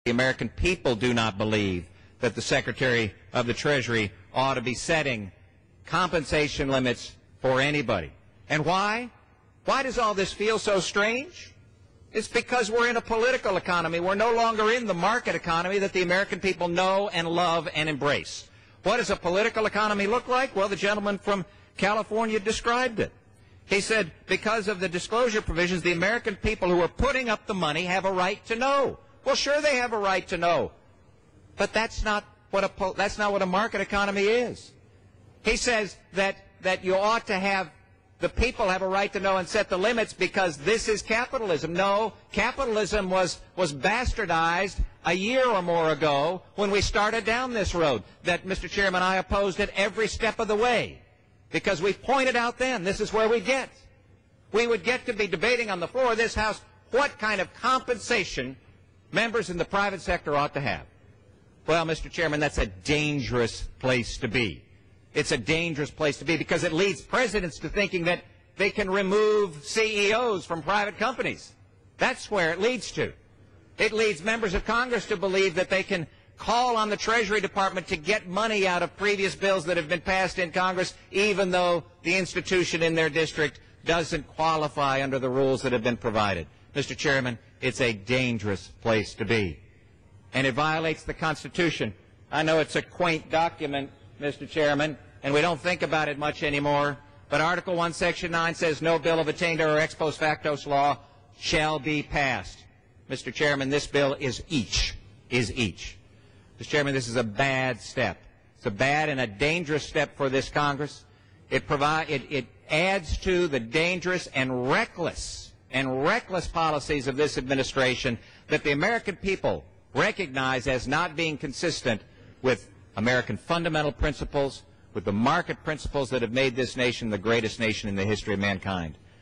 The American people do not believe that the Secretary of the Treasury ought to be setting compensation limits for anybody. And why? Why does all this feel so strange? It's because we're in a political economy. We're no longer in the market economy that the American people know and love and embrace. What does a political economy look like? Well, the gentleman from California described it. He said, because of the disclosure provisions, the American people who are putting up the money have a right to know. Well, sure, they have a right to know, but that's not what a market economy is. He says that you ought to have the people have a right to know and set the limits because this is capitalism. No, capitalism was bastardized a year or more ago when we started down this road that, Mr. Chairman, I opposed at every step of the way because we pointed out then this is where we get. We would get to be debating on the floor of this House what kind of compensation members in the private sector ought to have. Well, Mr. Chairman, that's a dangerous place to be. It's a dangerous place to be because it leads presidents to thinking that they can remove CEOs from private companies. That's where it leads to. It leads members of Congress to believe that they can call on the Treasury Department to get money out of previous bills that have been passed in Congress, even though the institution in their district doesn't qualify under the rules that have been provided. Mr. Chairman, it's a dangerous place to be. And it violates the Constitution. I know it's a quaint document, Mr. Chairman, and we don't think about it much anymore, but Article 1, Section 9 says no bill of attainder or ex post facto law shall be passed. Mr. Chairman, this bill is each. Mr. Chairman, this is a bad step. It's a bad and a dangerous step for this Congress. It adds to the dangerous and reckless policies of this administration that the American people recognize as not being consistent with American fundamental principles, with the market principles that have made this nation the greatest nation in the history of mankind.